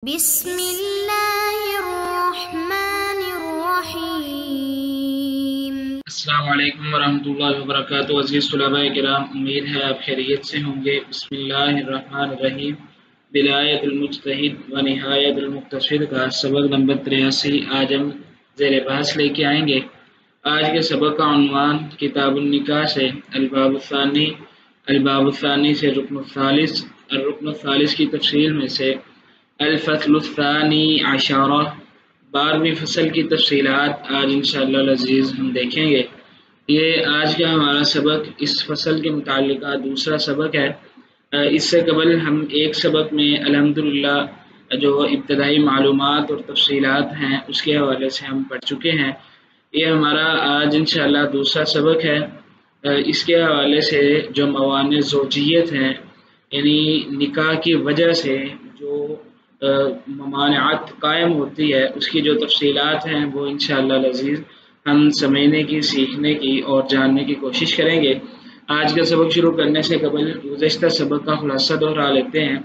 بسم اللہ الرحمن الرحیم۔ السلام علیکم ورحمۃ اللہ وبرکاتہ۔ عزیز طلباء کرام، امید ہے آپ خیریت سے ہوں گے۔ بسم اللہ الرحمن الرحیم۔ بدایت المجتہد و نہایت المقتصد کا سبق نمبر 83 آج ہم زیر بحث لے کے آئیں گے۔ آج کے سبق کا عنوان کتاب النکاح سے الباب الثانی سے رکن الثالث، الرکن الثالث کی تفصیل میں سے الفصل الثانی عشرہ، 12ویں فصل کی تفصیلات آج انشاءاللہ العزیز ہم دیکھیں گے۔ یہ آج کا ہمارا سبق اس فصل کے متعلقہ دوسرا سبق ہے۔ اس سے قبل ہم ایک سبق میں الحمدللہ جو ابتدائی معلومات اور تفصیلات ہیں اس کے حوالے سے ہم پڑھ چکے ہیں۔ یہ ہمارا آج انشاءاللہ دوسرا سبق ہے۔ اس کے حوالے سے جو موانع زوجیت ہیں، یعنی نکاح کی وجہ سے جو ممانعت قائم ہوتی ہے، اس کی جو تفصیلات ہیں وہ انشاءاللہ العزیز ہم سمجھنے کی، سیکھنے کی اور جاننے کی کوشش کریں گے۔ آج کا سبق شروع کرنے سے قبل گزشتہ سبق کا خلاصہ دہرا لیتے ہیں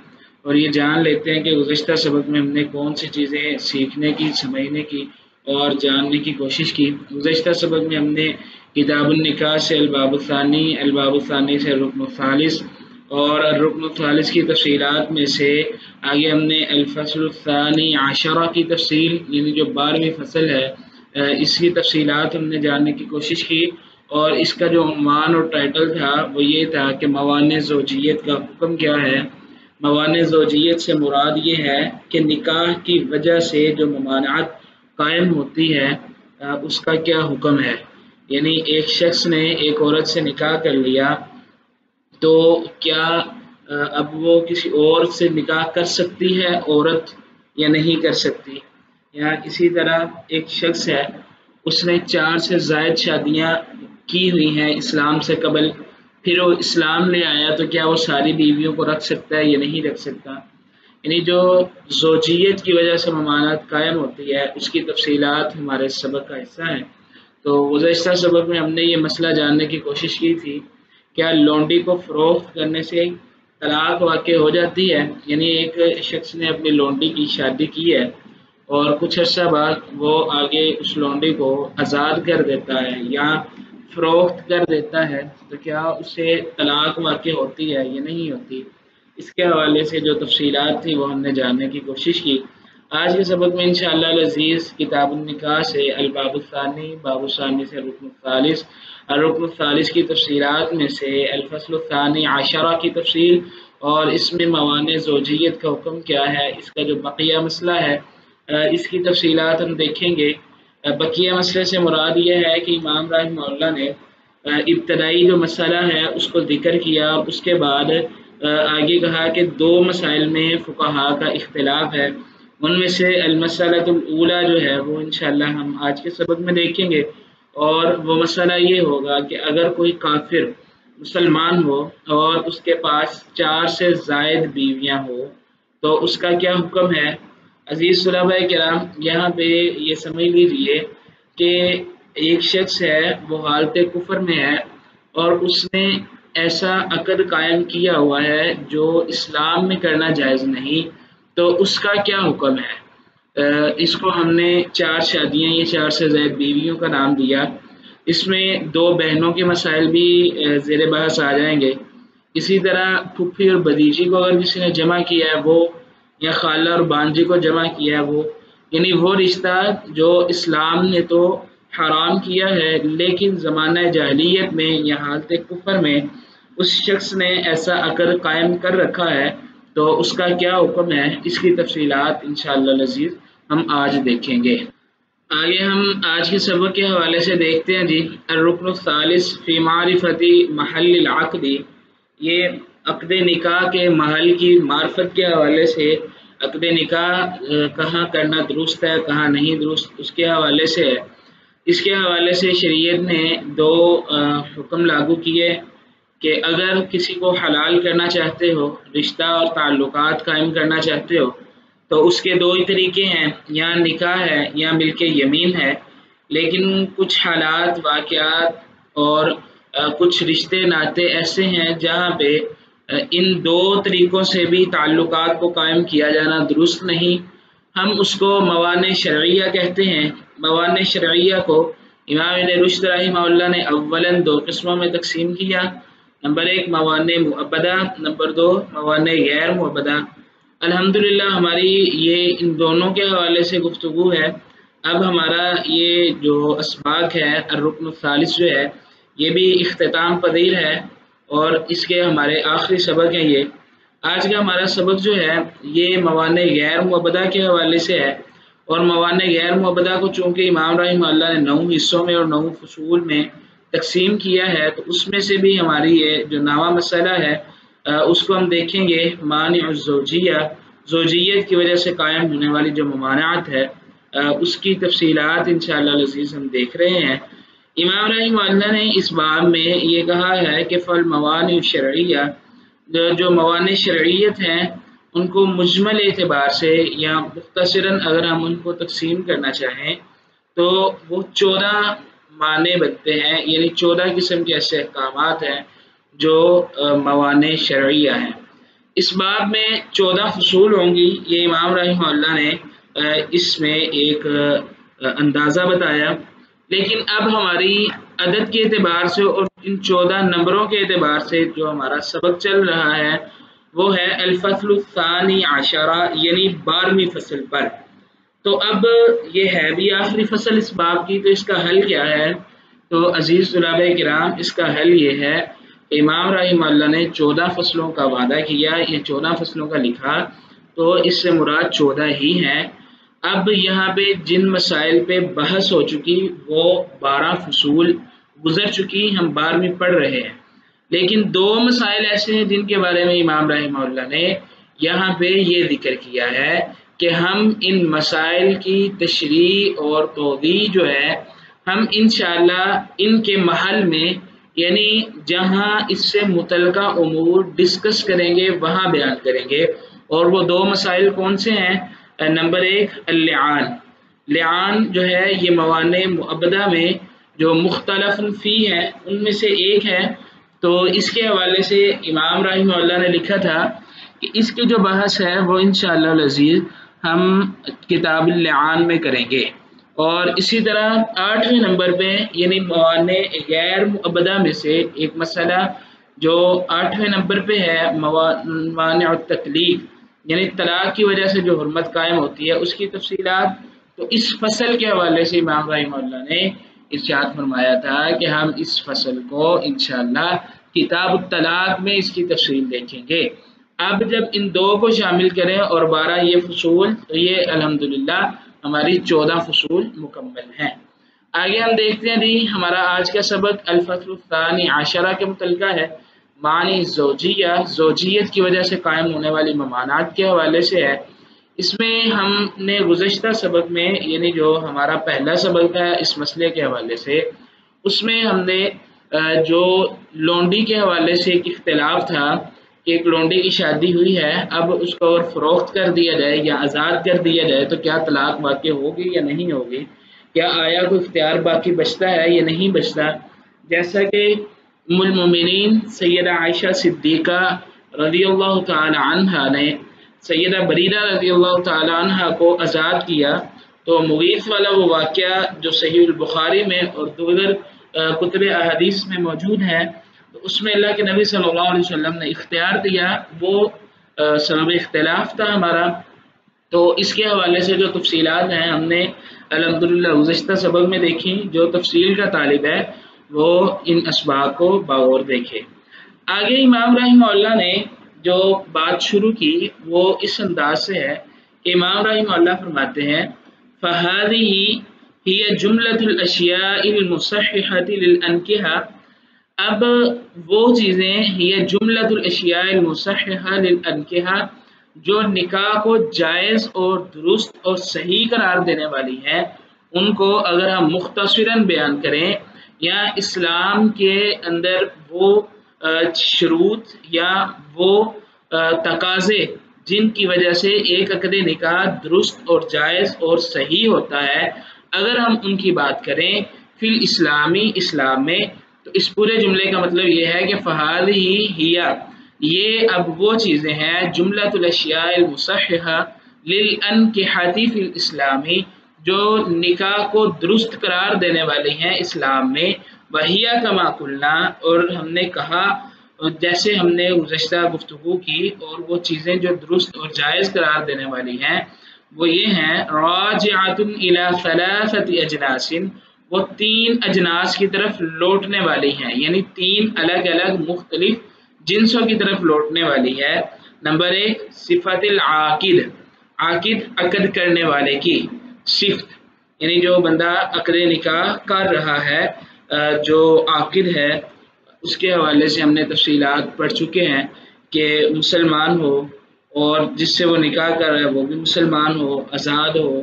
اور یہ جان لیتے ہیں کہ گزشتہ سبق میں ہم نے کون سی چیزیں سیکھنے کی، سمجھنے کی اور جاننے کی کوشش کی۔ گزشتہ سبق میں ہم نے کتاب النکاح سے الباب الثانی سے رکن الثالث اور الرکن الثالث کی تفصیلات میں سے آگے ہم نے الفصل الثانی عشرہ کی تفصیل، یعنی جو 12ویں فصل ہے، اس کی تفصیلات ہم نے جاننے کی کوشش کی اور اس کا جو عنوان اور ٹائٹل تھا وہ یہ تھا کہ موانع زوجیت کا حکم کیا ہے۔ موانع زوجیت سے مراد یہ ہے کہ نکاح کی وجہ سے جو ممانعت قائم ہوتی ہے اس کا کیا حکم ہے۔ یعنی ایک شخص نے ایک عورت سے نکاح کر لیا تو کیا اب وہ کسی اور سے نکاح کر سکتی ہے عورت یا نہیں کر سکتی؟ یا اسی طرح ایک شخص ہے، اس نے 4 سے زائد شادیاں کی ہوئی ہیں اسلام سے قبل، پھر وہ اسلام لے آیا تو کیا وہ ساری بیویوں کو رکھ سکتا ہے یا نہیں رکھ سکتا؟ یعنی جو زوجیت کی وجہ سے ممانعت قائم ہوتی ہے اس کی تفصیلات ہمارے سبق کا حصہ ہیں۔ تو گزشتہ سبق میں ہم نے یہ مسئلہ جاننے کی کوشش کی تھی، کیا لونڈی کو فروخت کرنے سے طلاق واقع ہو جاتی ہے؟ یعنی ایک شخص نے اپنی لونڈی کی شادی کی ہے اور کچھ عرصہ بعد وہ آگے اس لونڈی کو آزاد کر دیتا ہے یا فروخت کر دیتا ہے تو کیا اسے طلاق واقع ہوتی ہے یا نہیں ہوتی؟ اس کے حوالے سے جو تفصیلات تھی وہ ہم نے جاننے کی کوشش کی۔ آج کے سبق میں انشاءاللہ العزیز کتاب النکاح سے الباب الثانی، باب الثانی سے رکن الثالث، الرکن الثالث کی تفصیلات میں سے الفصل الثانی عشرہ کی تفصیل اور اس میں موانع زوجیت کا حکم کیا ہے، اس کا جو بقیہ مسئلہ ہے اس کی تفصیلات ہم دیکھیں گے۔ بقیہ مسئلے سے مراد یہ ہے کہ امام رحمہ اللہ نے ابتدائی جو مسئلہ ہے اس کو ذکر کیا اور اس کے بعد آگے کہا کہ 2 مسائل میں فقہاء کا اختلاف ہے، ان میں سے المسئلۃ الاولی جو ہے وہ انشاءاللہ ہم آج کے سبق میں دیکھیں گے، اور وہ مسئلہ یہ ہوگا کہ اگر کوئی کافر مسلمان ہو اور اس کے پاس 4 سے زائد بیویاں ہو تو اس کا کیا حکم ہے۔ عزیز طلباء کرام، یہاں پہ یہ سمجھ لیجئے کہ ایک شخص ہے وہ حالت کفر میں ہے اور اس نے ایسا عقد قائم کیا ہوا ہے جو اسلام میں کرنا جائز نہیں، تو اس کا کیا حکم ہے۔ اس کو ہم نے 4 شادیاں یا 4 سے زائد بیویوں کا نام دیا۔ اس میں 2 بہنوں کے مسائل بھی زیر بحث آ جائیں گے۔ اسی طرح پھپھی اور بھتیجی کو اگر کسی نے جمع کیا ہے وہ، یا خالہ اور بانجی کو جمع کیا ہے وہ، یعنی وہ رشتہ جو اسلام نے تو حرام کیا ہے لیکن زمانہ جاہلیت میں یا حالت کفر میں اس شخص نے ایسا عقد قائم کر رکھا ہے تو اس کا کیا حکم ہے، اس کی تفصیلات انشاءاللہ العزیز ہم آج دیکھیں گے۔ آگے ہم آج کے سبق کے حوالے سے دیکھتے ہیں جی الرکن الثالث فی معرفت محل العقد، یہ عقد نکاح کے محل کی معرفت کے حوالے سے عقد نکاح کہاں کرنا درست ہے کہاں نہیں درست اس کے حوالے سے ہے۔ اس کے حوالے سے شریعت نے 2 حکم لاگو کیے کہ اگر کسی کو حلال کرنا چاہتے ہو، رشتہ اور تعلقات قائم کرنا چاہتے ہو تو اس کے 2 ہی طریقے ہیں، یا نکاح ہے یا ملک یمین ہے۔ لیکن کچھ حالات، واقعات اور کچھ رشتے ناطے ایسے ہیں جہاں پہ ان دو طریقوں سے بھی تعلقات کو قائم کیا جانا درست نہیں. ہم اس کو موانع شرعیہ کہتے ہیں. موانع شرعیہ کو امام ابن رشد رحمہ اللہ نے اولاً دو قسموں میں تقسیم کیا. نمبر 1 موانع معبدہ، نمبر 2 موانع غیر معبدہ. الحمدللہ ہماری یہ ان دونوں کے حوالے سے گفتگو ہے. اب ہمارا یہ جو اسباق ہے الرکن الثالث جو ہے یہ بھی اختتام پذیر ہے اور اس کے ہمارے آخری سبق ہیں. یہ آج کا ہمارا سبق جو ہے یہ موانع غیر معبدہ کے حوالے سے ہے. اور موانع غیر معبدہ کو چونکہ امام رحمہ اللہ نے 9 حصوں میں اور 9 فصول میں تقسیم کیا ہے تو اس میں سے بھی ہماری یہ جو نواں مسئلہ ہے اس کو ہم دیکھیں گے. مانع الزوجیہ، زوجیت کی وجہ سے قائم ہونے والی جو ممانعت ہے اس کی تفصیلات انشاءاللہ العزیز ہم دیکھ رہے ہیں. امام رحمہ اللہ نے اس باب میں یہ کہا ہے کہ فالموانع الشرعیہ، جو موانع شرعیت ہیں ان کو مجمل اعتبار سے یا مختصراً اگر ہم ان کو تقسیم کرنا چاہیں تو وہ 14 معنی بنتے ہیں، یعنی 14 قسم کے ایسے احکامات ہیں جو موانع شرعیہ ہیں. اس باب میں 14 فصول ہوں گی. یہ امام رحمہ اللہ نے اس میں ایک اندازہ بتایا. لیکن اب ہماری عدد کے اعتبار سے اور ان 14 نمبروں کے اعتبار سے جو ہمارا سبق چل رہا ہے وہ ہے الفصل الثانی عشرہ، یعنی 12ویں فصل پر. تو اب یہ ہے بھی آخری فصل اس باب کی، تو اس کا حل کیا ہے؟ تو عزیز طلباء کرام اس کا حل یہ ہے، امام رحمہ اللہ نے 14 فصلوں کا وعدہ کیا، یہ 14 فصلوں کا لکھا تو اس سے مراد 14 ہی ہیں. اب یہاں پہ جن مسائل پہ بحث ہو چکی وہ 12 فصول گزر چکی، ہم 12ویں پڑھ رہے ہیں. لیکن 2 مسائل ایسے ہیں جن کے بارے میں امام رحمہ اللہ نے یہاں پہ یہ ذکر کیا ہے کہ ہم ان مسائل کی تشریح اور توضیح جو ہے ہم انشاءاللہ ان کے محل میں، یعنی جہاں اس سے متعلقہ امور ڈسکس کریں گے وہاں بیان کریں گے. اور وہ 2 مسائل کون سے ہیں؟ نمبر 1 اللعان. لعان جو ہے یہ موانع معبدہ میں جو مختلف فی ہیں ان میں سے ایک ہے. تو اس کے حوالے سے امام رحمہ اللہ نے لکھا تھا کہ اس کی جو بحث ہے وہ انشاءاللہ العزیز ہم کتاب اللعان میں کریں گے. اور اسی طرح 8ویں نمبر پہ یعنی موانع غیر معبدہ میں سے ایک مسئلہ جو 8ویں نمبر پہ ہے موانع التکلیف، یعنی طلاق کی وجہ سے جو حرمت قائم ہوتی ہے اس کی تفصیلات. تو اس فصل کے حوالے سے امام رحمہ اللہ نے ارشاد فرمایا تھا کہ ہم اس فصل کو انشاءاللہ کتاب الطلاق میں اس کی تفصیل دیکھیں گے. اب جب ان 2 کو شامل کریں اور 12 یہ فصول تو یہ الحمدللہ ہماری 14 فصول مکمل ہیں. آگے ہم دیکھتے ہیں جی ہمارا آج کا سبق الفصل الثانی عشرہ کے متعلقہ ہے. معنی زوجیہ، زوجیت کی وجہ سے قائم ہونے والی ممانعات کے حوالے سے ہے. اس میں ہم نے گزشتہ سبق میں یعنی جو ہمارا پہلا سبق ہے اس مسئلے کے حوالے سے اس میں ہم نے جو لونڈی کے حوالے سے ایک اختلاف تھا کہ ایک لونڈی کی شادی ہوئی ہے، اب اس کو اگر فروخت کر دیا جائے یا آزاد کر دیا جائے تو کیا طلاق واقع ہوگی یا نہیں ہوگی، کیا آیا کوئی اختیار باقی بچتا ہے یا نہیں بچتا. جیسا کہ ام المومنین سیدہ عائشہ صدیقہ رضی اللہ تعالی عنہ نے سیدہ بریرہ رضی اللہ تعالی عنہ کو آزاد کیا تو مغیث والا وہ واقعہ جو صحیح البخاری میں اور دیگر کتب احادیث میں موجود ہے تو اس میں اللہ کے نبی صلی اللہ علیہ وسلم نے اختیار دیا، وہ سبب اختلاف تھا ہمارا. تو اس کے حوالے سے جو تفصیلات ہیں ہم نے الحمدللہ گزشتہ سبق میں دیکھی. جو تفصیل کا طالب ہے وہ ان اسباق کو باغور دیکھے. آگے امام رحمہ اللہ نے جو بات شروع کی وہ اس انداز سے ہے کہ امام رحمہ اللہ فرماتے ہیں فَهَذِهِ هِيَ جُمْلَةُ الْأَشْيَاءِ الْمُصَحِّحَةِ لِلْأَنْكِحَةِ. اب وہ چیزیں یہ جملۃ الاشیاء المصححہ للانکحہ جو نکاح کو جائز اور درست اور صحیح قرار دینے والی ہیں ان کو اگر ہم مختصراً بیان کریں یا اسلام کے اندر وہ شروط یا وہ تقاضے جن کی وجہ سے ایک عقد نکاح درست اور جائز اور صحیح ہوتا ہے اگر ہم ان کی بات کریں فی الاسلامی اسلام میں تو اس پورے جملے کا مطلب یہ ہے کہ فہذہ ہی یہ اب وہ چیزیں ہیں جملۃ الاشیاء المصححہ للانکحۃ فی الاسلامی جو نکاح کو درست قرار دینے والی ہیں اسلام میں، وہیہ کما قلنا، اور ہم نے کہا جیسے ہم نے گزشتہ گفتگو کی، اور وہ چیزیں جو درست اور جائز قرار دینے والی ہیں وہ یہ ہیں راجعۃ الی ثلاثۃ اجناس، وہ 3 اجناس کی طرف لوٹنے والی ہیں، یعنی 3 الگ الگ مختلف جنسوں کی طرف لوٹنے والی ہے۔ نمبر 1 صفت العاقد، عاقد عقد کرنے والے کی صفت، یعنی جو بندہ عقد نکاح کر رہا ہے، جو عاقد ہے اس کے حوالے سے ہم نے تفصیلات پڑھ چکے ہیں کہ مسلمان ہو، اور جس سے وہ نکاح کر رہا ہے وہ بھی مسلمان ہو، آزاد ہو،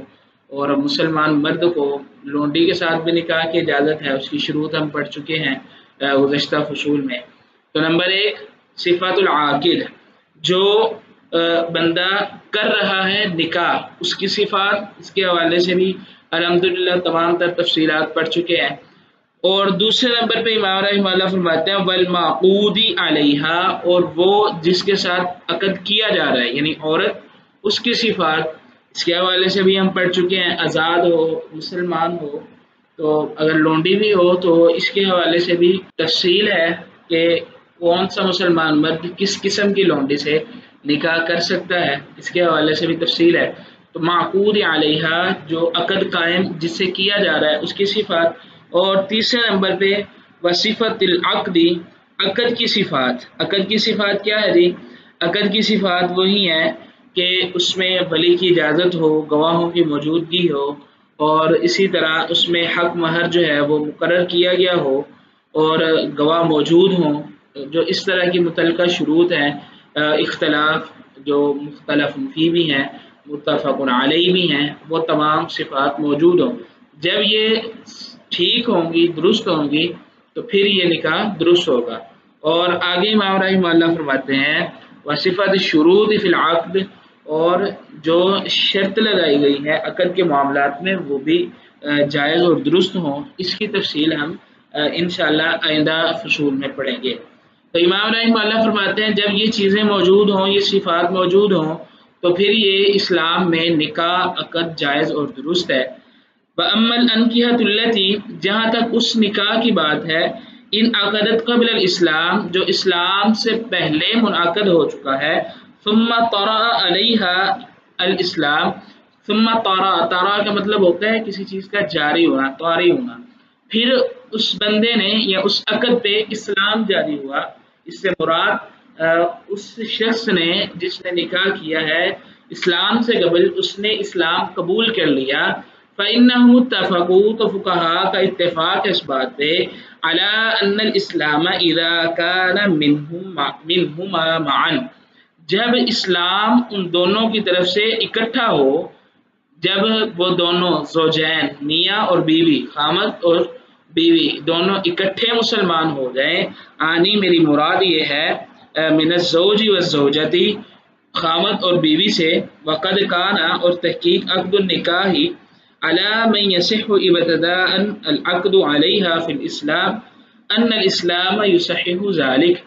اور مسلمان مرد کو لونڈی کے ساتھ بھی نکاح کی اجازت ہے، اس کی شروط ہم پڑھ چکے ہیں گزشتہ فصول میں۔ تو نمبر 1 صفات العاقد، جو بندہ کر رہا ہے نکاح، اس کی صفات، اس کے حوالے سے بھی الحمدللہ تمام تر تفصیلات پڑھ چکے ہیں۔ اور دوسرے نمبر پہ امام رحمہ اللہ فرماتے ہیں والمعقود علیہا، اور وہ جس کے ساتھ عقد کیا جا رہا ہے یعنی عورت، اس کی صفات، اس کے حوالے سے بھی ہم پڑھ چکے ہیں، آزاد ہو، مسلمان ہو، تو اگر لونڈی بھی ہو تو اس کے حوالے سے بھی تفصیل ہے کہ کون سا مسلمان مرد کس قسم کی لونڈی سے نکاح کر سکتا ہے، اس کے حوالے سے بھی تفصیل ہے۔ تو معقود علیہا، جو عقد قائم جس سے کیا جا رہا ہے اس کی صفات، اور تیسرے نمبر پہ وصفت العقد، عقد کی صفات۔ عقد کی صفات کیا ہے جی؟ عقد کی صفات وہی ہیں کہ اس میں ولی کی اجازت ہو، گواہوں کی موجودگی ہو، اور اسی طرح اس میں حق مہر جو ہے وہ مقرر کیا گیا ہو، اور گواہ موجود ہوں، جو اس طرح کی متعلقہ شروط ہیں، اختلاف جو مختلف فی بھی ہیں، متفق علیہ بھی ہیں، وہ تمام صفات موجود ہوں۔ جب یہ ٹھیک ہوں گی، درست ہوں گی، تو پھر یہ نکاح درست ہوگا۔ اور آگے امام رحمہ اللہ فرماتے ہیں وصفت الشروط فی العقد، اور جو شرط لگائی گئی ہے عقد کے معاملات میں وہ بھی جائز اور درست ہوں، اس کی تفصیل ہم انشاءاللہ آئندہ فصول میں پڑھیں گے۔ تو امام رحمہ اللہ فرماتے ہیں جب یہ چیزیں موجود ہوں، یہ صفات موجود ہوں، تو پھر یہ اسلام میں نکاح عقد جائز اور درست ہے۔ وَأَمَّا الْأَنْكِحَةُ الَّتِي، جہاں تک اس نکاح کی بات ہے، ان عقدت قبل الاسلام، جو اسلام سے پہلے منعقد ہو چکا ہے، ثم طرأ علیہا الاسلام، ثم طرأ کا مطلب ہوتا ہے کسی چیز کا جاری ہونا، طاری ہونا، پھر اس بندے نے یا اس عقد پہ اسلام جاری ہوا، اس سے مراد اس شخص نے جس نے نکاح کیا ہے اسلام سے قبل، اس نے اسلام قبول کر لیا، فَإِنَّهُمُ اتَّفَقُوا، تو فقہاء کا اتفاق ہے اس بات پہ، عَلَىٰ أَنَّ الْإِسْلَامَ إِذَا كَانَ مِنْهُمَا مَعًا، جب اسلام ان دونوں کی طرف سے اکٹھا ہو، جب وہ دونوں زوجین، میاں اور بیوی، خامد اور بیوی دونوں اکٹھے مسلمان ہو جائیں، آنی میری مراد یہ ہے من الزوج والزوجتی، خامد اور بیوی سے، وقد کانا، اور تحقیق عقد النکاح علی من یصح ابتداء العقد علیہا فی الاسلام ان الاسلام یصحح ذلک۔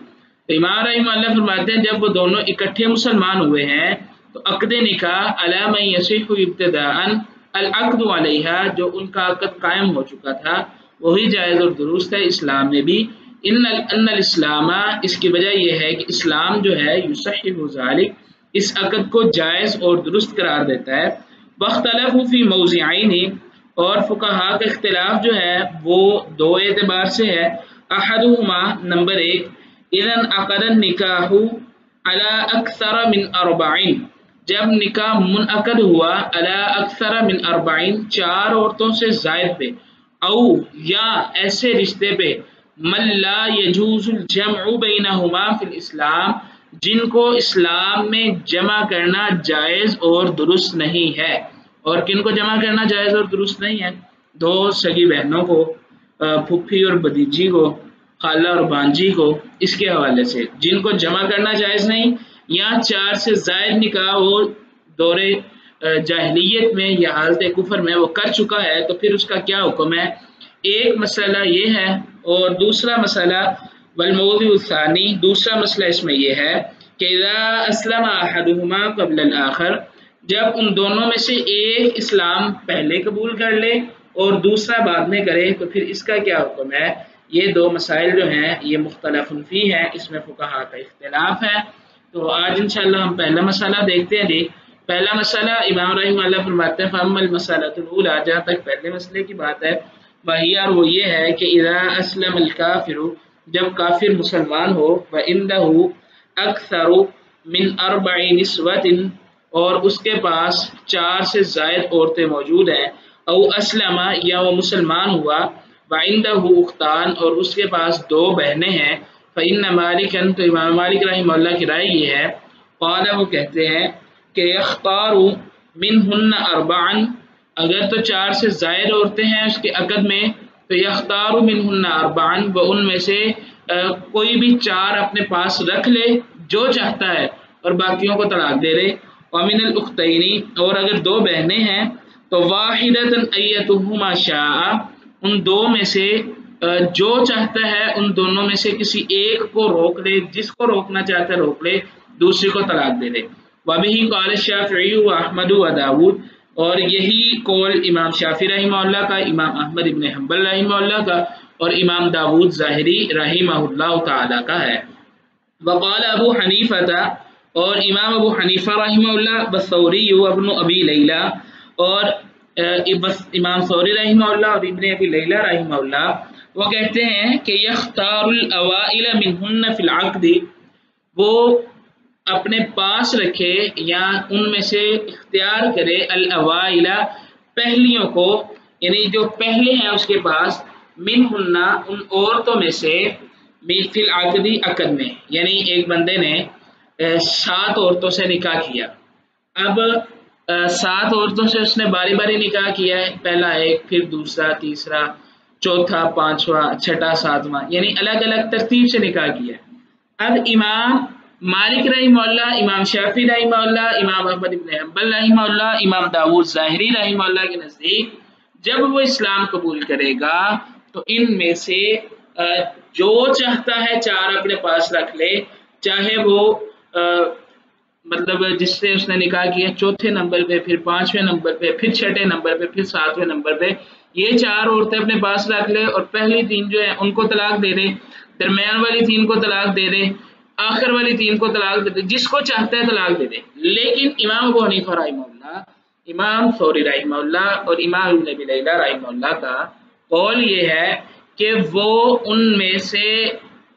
تو امام رحمہ اللہ فرماتے ہیں جب وہ دونوں اکٹھے مسلمان ہوئے ہیں تو عقد نکاح علی من یصح ابتداء العقد علیہا، جو ان کا عقد قائم ہو چکا تھا وہی جائز اور درست ہے اسلام میں بھی۔ ان الاسلام، اس کی وجہ یہ ہے کہ اسلام جو ہے یصحح ذلک، اس عقد کو جائز اور درست قرار دیتا ہے۔ واختلفوا فی موضعین، اور فقہاء کا اختلاف جو ہے وہ 2 اعتبار سے ہے۔ احدہما، نمبر 1، اذا عقد النکاح علی اکثر من 40، جب نکاح منعقد ہوا علی اکثر من 40، 4 عورتوں سے زائد پہ، او یا ایسے رشتے پہ، من لا یجوز الجمع بینہما فی الاسلام، جن کو اسلام میں جمع کرنا جائز اور درست نہیں ہے۔ اور کن کو جمع کرنا جائز اور درست نہیں ہے؟ 2 سگی بہنوں کو، پھپھی اور بھتیجی کو، خالہ اور بانجی کو، اس کے حوالے سے جن کو جمع کرنا جائز نہیں، یا 4 سے زائد نکاح وہ دور جاہلیت میں یا حالت کفر میں وہ کر چکا ہے، تو پھر اس کا کیا حکم ہے؟ ایک مسئلہ یہ ہے، اور دوسرا مسئلہ والموضوع الثانی، دوسرا مسئلہ اس میں یہ ہے کہ اذا اسلم احدهما قبل الاخر، جب ان دونوں میں سے ایک اسلام پہلے قبول کر لے اور دوسرا بعد میں کرے تو پھر اس کا کیا حکم ہے؟ یہ دو مسائل جو ہیں یہ مختلف فی ہیں، اس میں فقہا کا اختلاف ہے۔ تو آج انشاءاللہ ہم پہلا مسئلہ دیکھتے ہیں۔ جی پہلا مسئلہ امام رحمہ اللہ فرماتے ہیں فَأَمَّا الْمَسْأَلَةُ الْأُولَىٰ، جہاں تک پہلے مسئلے کی بات ہے، وہی اور وہ یہ ہے کہ اذا اسلم الکافر، جب کافر مسلمان ہو، وَعِنْدَهُ أَكْثَرُ مِنْ 4 نِسْوَةٍ، اور اس کے پاس 4 سے زائد عورتیں موجود ہیں، او اسلم، یا وہ مسلمان ہوا، وَعِنْدَهُ أُخْتَانِ، اور اس کے پاس 2 بہنیں ہیں، فَإِنَّ مَالِكًا، تو امام مالک رحمہ اللہ کی رائے یہ ہے، قال وہ کہتے ہیں کہ یختار منہن 4، اگر تو 4 سے زائد عورتیں ہیں اس کے عقد میں تو یختار منہن 4، وہ ان میں سے کوئی بھی 4 اپنے پاس رکھ لے جو چاہتا ہے اور باقیوں کو طلاق دے دے۔ ومن الاختین، اور اگر 2 بہنیں ہیں تو واحدۃ ایتہما شاء، ان 2 میں سے جو چاہتا ہے ان دونوں میں سے کسی ایک کو روک لے، جس کو روکنا چاہتا ہے روک لے، دوسری کو طلاق دے دے۔ وبہ قال الشافعی و احمد و داود، اور یہی قول امام شافعی رحمہ اللہ کا، امام احمد ابن حنبل رحمہ اللہ کا اور امام داود ظاہری رحمہ اللہ تعالی کا ہے۔ وقال ابو حنیفہ، اور امام ابو حنیفہ رحمہ اللہ، والثوری وابن ابی لیلہ، اور امام ثوری رحمہ اللہ اور ابن ابی لیلہ رحمہ اللہ، وہ کہتے ہیں کہ یختار الاوائل منہن فی العقد، وہ اپنے پاس رکھے یا ان میں سے اختیار کرے الاوائل، پہلیوں کو، یعنی جو پہلے ہیں اس کے پاس، منہن، ان عورتوں میں سے، فی العقد، عقد میں، یعنی ایک بندے نے 7 عورتوں سے نکاح کیا، اب 7 عورتوں سے اس نے باری باری نکاح کیا ہے، پہلا ایک، پھر دوسرا، تیسرا، چوتھا، 5واں، 6واں، 7واں، یعنی الگ الگ ترتیب سے نکاح کیا ہے۔ اب امام مالک رحمہ اللہ، امام شافعی رحمہ اللہ، امام احمد ابن حنبل رحمہ اللہ، امام داود ظاہری رحمہ اللہ کے نزدیک جب وہ اسلام قبول کرے گا تو ان میں سے جو چاہتا ہے 4 اپنے پاس رکھ لے، چاہے وہ مطلب جس سے اس نے نکاح کیا 4تھے نمبر پہ، پھر 5ویں نمبر پہ، پھر 6ٹھے نمبر پہ، پھر 7ویں نمبر پہ، یہ 4 عورتیں اپنے پاس رکھ لے اور پہلی 3 جو ہے ان کو طلاق دے دے، درمیان والی 3 کو طلاق دے دے، آخر والی 3 کو طلاق دے دے، جس کو چاہتا ہے طلاق دے دے۔ لیکن امام ابو حنیفہ رحمہ اللہ، امام ثوری رحمہ اللہ اور امام ابن ابی لیلہ رحمہ اللہ کا قول یہ ہے کہ وہ ان میں سے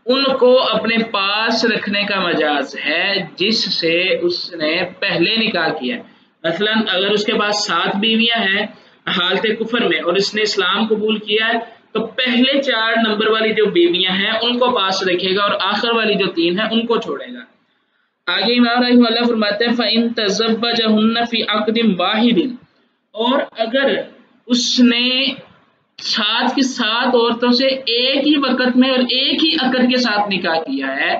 ان کو اپنے پاس رکھنے کا مجاز ہے جس سے اس نے پہلے نکاح کیا۔ مثلا اگر اس کے پاس 7 بیویاں ہیں حالت کفر میں اور اس نے اسلام قبول کیا ہے تو پہلے 4 نمبر والی جو بیویاں ہیں ان کو پاس رکھے گا اور آخر والی جو 3 ہیں ان کو چھوڑے گا۔ آگے امام رحمہ اللہ فرماتے ہیں فَإِن تَزَوَّجَهُنَّ فِي عَقْدٍ وَاحِدٍ، اور اگر اس نے 7 کی 7 عورتوں سے ایک ہی وقت میں اور ایک ہی عقد کے ساتھ نکاح کیا ہے،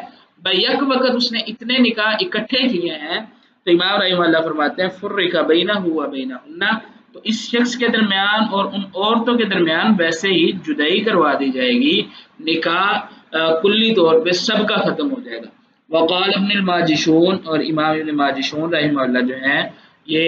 بیک وقت اس نے اتنے نکاح اکٹھے کیے ہیں، تو امام رحمہ اللہ فرماتے ہیں فُرِّقَ بَيْنَهُ وَبَيْنَهُنَّ، تو اس شخص کے درمیان اور ان عورتوں کے درمیان ویسے ہی جدائی کروا دی جائے گی، نکاح کلی طور پہ سب کا ختم ہو جائے گا۔ وقال ابن الماجشون، اور امام ابن ماجشون رحمہ اللہ جو ہیں یہ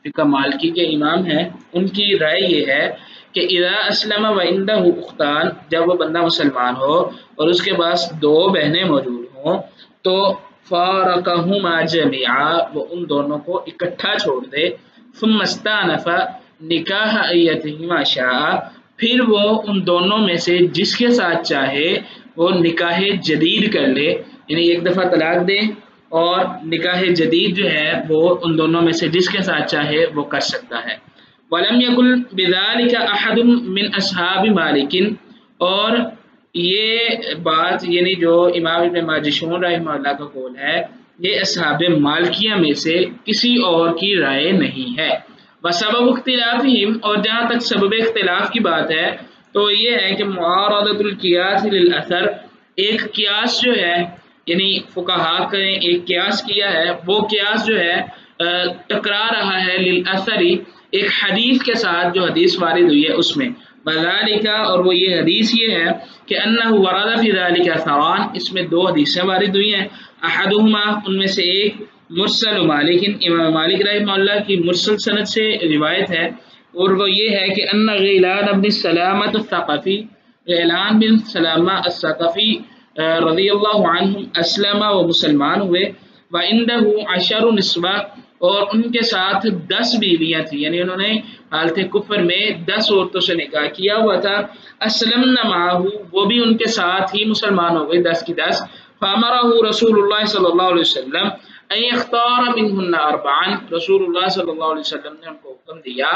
فقہ مالکی کے امام ہیں، ان کی رائے یہ ہے کہ اذا اسلم وعندہ اختان، جب وہ بندہ مسلمان ہو اور اس کے پاس 2 بہنیں موجود ہوں تو فارقہما جميعا، وہ ان دونوں کو اکٹھا چھوڑ دے، ثم استانف نکاح ایتہما شاء، پھر وہ ان دونوں میں سے جس کے ساتھ چاہے وہ نکاح جدید کر لے، یعنی ایک دفعہ طلاق دے اور نکاح جدید جو ہے وہ ان دونوں میں سے جس کے ساتھ چاہے وہ کر سکتا ہے۔ وَلَمْ يَقُلْ بِذَلِكَ أَحَدٌ مِّنْ أَصْحَابِ مَالِكٍ، اور یہ بات یعنی جو امام ابن ماجشون رحمہ اللہ کا قول ہے یہ اصحاب مالکیہ میں سے کسی اور کی رائے نہیں ہے۔ وسبب اختلافہم، اور جہاں تک سبب اختلاف کی بات ہے تو یہ ہے کہ معارضۃ القیاس للاثر، ایک قیاس جو ہے یعنی فقہا نے ایک قیاس کیا ہے، وہ قیاس جو ہے ٹکرا رہا ہے للاثری، ایک حدیث کے ساتھ جو حدیث وارد ہوئی ہے اس میں، بذالک، اور وہ یہ حدیث یہ ہے کہ انہ ورد فی ذلک اثران، اس میں دو حدیثیں وارد ہوئی ہیں، احدہما ان میں سے ایک مرسل مالک، امام مالک رحمہ اللہ کی مرسل سند سے روایت ہے، اور وہ یہ ہے کہ ان غیلان بن سلامۃ الثقفی، غیلان بن سلامہ الثقفی رضی اللہ عنہم اسلم و مسلمان ہوئے، وعندہ 10 نسوہ، اور ان کے ساتھ 10 بیویاں تھیں، یعنی انہوں نے حالت کفر میں 10 عورتوں سے نکاح کیا ہوا تھا، اسلمنا معہ، وہ بھی ان کے ساتھ ہی مسلمان ہو گئے 10 کی 10، فامرہ رسول اللہ صلی اللہ علیہ وسلم ان یختار منہن 4، رسول اللہ صلی اللہ علیہ وسلم نے ان کو حکم دیا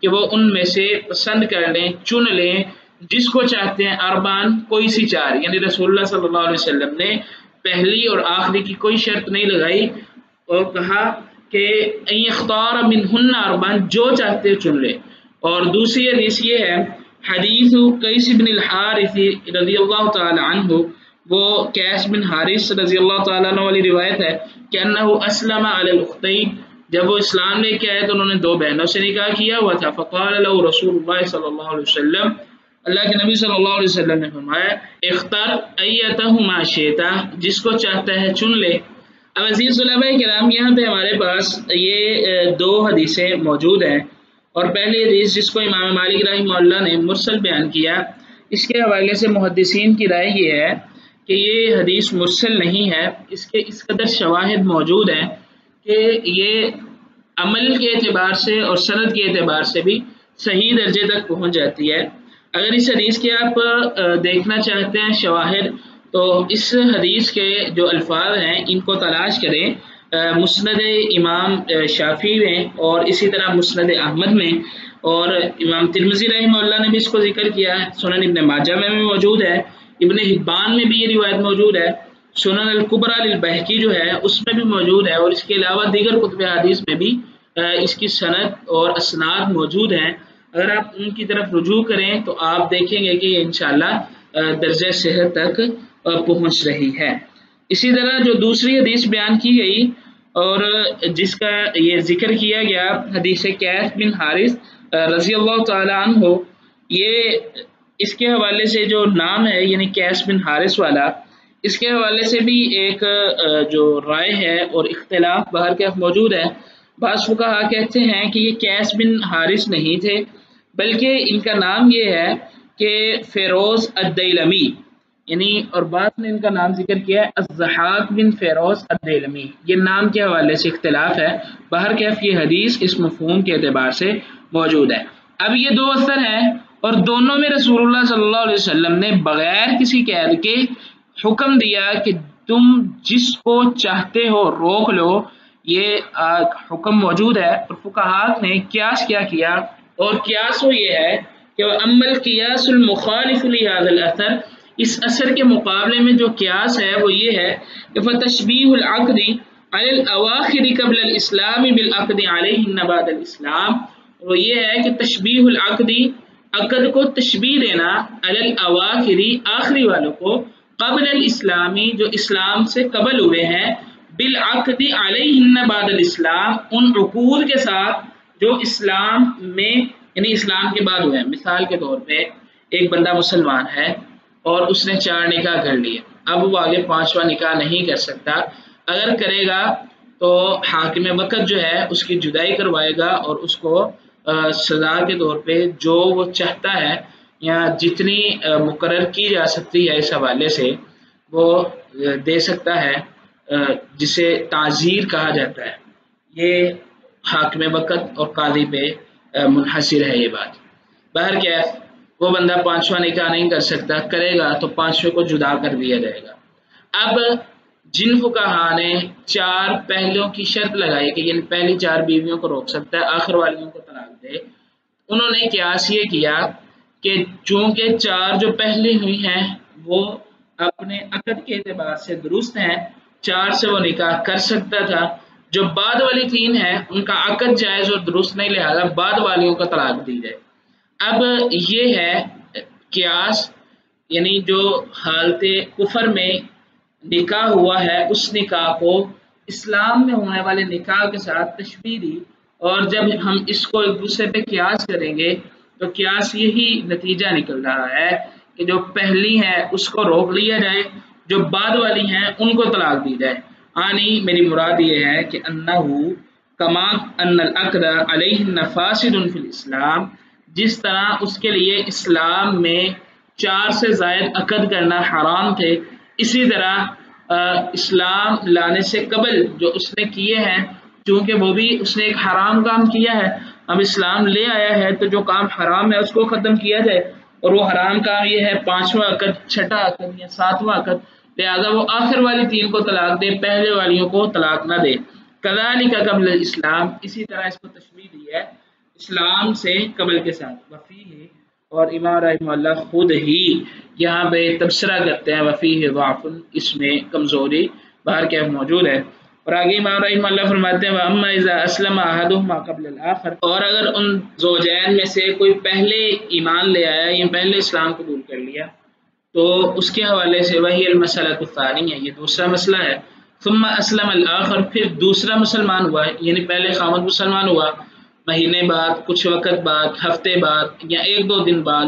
کہ وہ ان میں سے پسند کر لیں، چن لیں جس کو چاہتے ہیں، 4 کوئی سی 4، یعنی رسول اللہ صلی اللہ علیہ وسلم نے پہلی اور آخری کی کوئی شرط نہیں لگائی، اور کہا کہ ان یختار منہن 4، جو چاہتے چن لے۔ اور دوسری حدیث یہ ہے، حدیث قیس بن الحارث رضی اللہ تعالی عنہ، وہ قیس بن حارث رضی اللہ تعالیٰ عنہ والی روایت ہے کہ انہ اسلم علی الاختین، جب وہ اسلام لے کے آئے تو انہوں نے 2 بہنوں سے نکاح کیا ہوا تھا، فقال له رسول اللہ صلی اللہ علیہ وسلم، اللہ کے نبی صلی اللہ علیہ وسلم نے فرمایا اختر ایتہما شئت، جس کو چاہتا ہے چن لے۔ اب عزیز طلباء کرام، یہاں پہ ہمارے پاس یہ 2 حدیثیں موجود ہیں، اور پہلی حدیث جس کو امام مالک رحمہ اللہ نے مرسل بیان کیا، اس کے حوالے سے محدثین کی رائے یہ ہے کہ یہ حدیث مرسل نہیں ہے، اس قدر شواہد موجود ہیں کہ یہ عمل کے اعتبار سے اور سند کے اعتبار سے بھی صحیح درجے تک پہنچ جاتی ہے۔ اگر اس حدیث کے آپ دیکھنا چاہتے ہیں شواہد، تو اس حدیث کے جو الفاظ ہیں ان کو تلاش کریں مسند امام شافعی میں، اور اسی طرح مسند احمد میں، اور امام ترمذی رحمہ اللہ نے بھی اس کو ذکر کیا ہے، سنن ابن ماجہ میں بھی موجود ہے، ابن حبان میں بھی یہ روایت موجود ہے، سنن الکبریٰ للبیہقی جو ہے اس میں بھی موجود ہے، اور اس کے علاوہ دیگر کتب حدیث میں بھی اس کی سند اور اسناد موجود ہیں۔ اگر آپ ان کی طرف رجوع کریں تو آپ دیکھیں گے کہ یہ انشاءاللہ درجہ صحت تک پہنچ رہی ہے۔ اسی طرح جو دوسری حدیث بیان کی گئی اور جس کا یہ ذکر کیا گیا، حدیث قیس بن حارث رضی اللہ تعالی عنہ، یہ اس کے حوالے سے جو نام ہے یعنی قیس بن حارث والا، اس کے حوالے سے بھی ایک جو رائے ہے اور اختلاف باہر کیف موجود ہے۔ بعض فقہا کہتے ہیں کہ یہ قیس بن حارث نہیں تھے، بلکہ ان کا نام یہ ہے کہ فیروز الدیلمی، یعنی اور بعض نے ان کا نام ذکر کیا ہے الضحاک بن فیروز الدیلمی، یہ نام کے حوالے سے اختلاف ہے، باہر کیف یہ حدیث اس مفہوم کے اعتبار سے موجود ہے۔ اب یہ 2 اثر ہیں، اور دونوں میں رسول اللہ صلی اللہ علیہ وسلم نے بغیر کسی قید کے حکم دیا کہ تم جس کو چاہتے ہو روک لو، یہ حکم موجود ہے۔ اور فقہاء نے قیاس کیا کیا، اور قیاس وہ یہ ہے کہ اما القیاس المخالف لهذا الاثر، اس اثر کے مقابلے میں جو قیاس ہے وہ یہ ہے کہ فتشبیہ العقد علی الاواخر قبل الاسلام بالعقد علیہن بعد الاسلام، وہ یہ ہے کہ تشبیہ العقد، عقد کو تشبیہ دینا، علی الاواخر آخری والوں کو، قبل الاسلامی جو اسلام سے قبل ہوئے ہیں، بالعقد علیہن بعد الاسلام ان عقود کے ساتھ جو اسلام میں یعنی اسلام کے بعد ہوئے ہیں۔ مثال کے طور پہ ایک بندہ مسلمان ہے اور اس نے 4 نکاح کر لیے، اب وہ آگے 5واں نکاح نہیں کر سکتا، اگر کرے گا تو حاکم وقت جو ہے اس کی جدائی کروائے گا، اور اس کو سزا کے طور پہ جو وہ چاہتا ہے یا جتنی مقرر کی جا سکتی ہے اس حوالے سے وہ دے سکتا ہے، جسے تعزیر کہا جاتا ہے۔ یہ حاکم وقت اور قاضی پہ منحصر ہے یہ بات۔ بہرکیف وہ بندہ 5واں نکاح نہیں کر سکتا، کرے گا تو 5ویں کو جدا کر دیا جائے گا۔ اب جن فقہاء نے 4 پہلوں کی شرط لگائی کہ یعنی پہلی 4 بیویوں کو روک سکتا ہے، آخر والیوں کو طلاق دے، انہوں نے قیاس یہ کیا کہ چونکہ 4 جو پہلے ہوئی ہیں وہ اپنے عقد کے اعتبار سے درست ہیں، 4 سے وہ نکاح کر سکتا تھا، جو بعد والی 3 ہیں ان کا عقد جائز اور درست نہیں، لہذا بعد والیوں کو طلاق دی جائے۔ اب یہ ہے قیاس، یعنی جو حالت کفر میں نکاح ہوا ہے اس نکاح کو اسلام میں ہونے والے نکاح کے ساتھ تشبیہ دی، اور جب ہم اس کو ایک دوسرے پہ قیاس کریں گے تو قیاس یہی نتیجہ نکل رہا ہے کہ کہ جو پہلی ہے اس کو روک لیا جائے، جو بعد والی ہیں ان کو طلاق دی جائے۔ آنی میری مراد یہ ہے کہ انہو کما ان العقد علیہن فاسد فی الاسلام، جس طرح اس کے لیے اسلام میں 4 سے زائد عقد کرنا حرام تھے، اسی طرح اسلام لانے سے قبل جو اس نے کیے ہیں، چونکہ وہ بھی اس نے ایک حرام کام کیا ہے، اب اسلام لے آیا ہے تو جو کام حرام ہے اس کو ختم کیا جائے، اور وہ حرام کام یہ ہے 5واں عقد، 6واں عقد یا 7واں عقد، لہذا وہ آخر والی 3 کو طلاق دے، پہلے والیوں کو طلاق نہ دے۔ کذالک قبل الاسلام، اسی طرح اس کو تشبیہ دی ہے اسلام سے قبل کے ساتھ۔ وفیہ، اور امام رحمہ اللہ خود ہی یہاں پہ تبصرہ کرتے ہیں وفیہ ضعف، اس میں کمزوری باہر کیف موجود ہے۔ اور آگے امام رحمہ اللہ فرماتے ہیں وَأَمَّا إِذَا أَسْلَمَ أَحَدُهُمَا قَبْلَ الْآخَرِ، اور اگر ان زوجین میں سے کوئی پہلے ایمان لے آیا یا پہلے اسلام قبول کر لیا تو اس کے حوالے سے وہی المسئلۃ الثانی ہے، یہ دوسرا مسئلہ ہے۔ ثم اسلم الآخر، پھر دوسرا مسلمان ہوا ہے، یعنی پہلے خامد مسلمان ہوا، مہینے بعد، کچھ وقت بعد، ہفتے بعد یا 1-2 دن بعد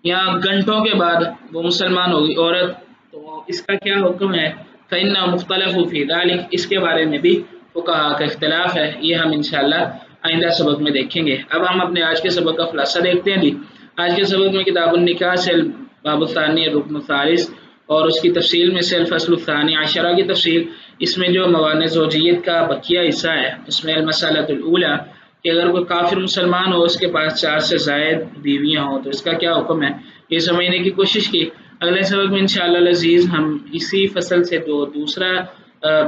یا گھنٹوں کے بعد وہ مسلمان ہوگی عورت، تو اس کا کیا حکم ہے؟ فإنه مختلف فی ذلک، اس کے بارے میں بھی فقہاء کا اختلاف ہے، یہ ہم انشاءاللہ آئندہ سبق میں دیکھیں گے۔ اب ہم اپنے آج کے سبق کا خلاصہ دیکھتے ہیں۔ آج کے سبق میں کتاب النکاح سے باب الثانی الرکن الثالث اور اس کی تفصیل میں سے الفصل الثانی عشرہ کی تفصیل، اس میں جو موانع زوجیت کا بقیہ حصہ ہے اس میں المسألۃ الاولی کہ اگر کوئی کافر مسلمان ہو اس کے پاس 4 سے زائد بیویاں ہوں تو اس کا کیا حکم ہے، یہ سمجھنے کی کوشش کی۔ اگلے سبق میں انشاءاللہ العزیز ہم اسی فصل سے جو دوسرا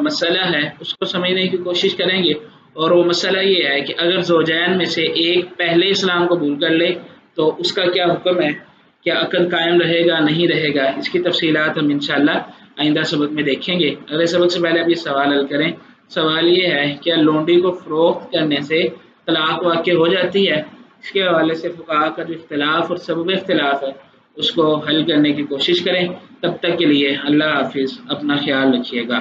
مسئلہ ہے اس کو سمجھنے کی کوشش کریں گے، اور وہ مسئلہ یہ ہے کہ اگر زوجین میں سے ایک پہلے اسلام قبول کر لے تو اس کا کیا حکم ہے، کیا عقد قائم رہے گا نہیں رہے گا، اس کی تفصیلات ہم انشاءاللہ آئندہ سبق میں دیکھیں گے۔ اگلے سبق سے پہلے اب یہ سوال حل کریں۔ سوال یہ ہے کیا لونڈی کو فروخت کرنے سے طلاق واقع ہو جاتی ہے؟ اس کے حوالے سے فقہاء کا جو اختلاف اور سبب اختلاف ہے اس کو حل کرنے کی کوشش کریں۔ تب تک کے لیے اللہ حافظ، اپنا خیال رکھیے گا۔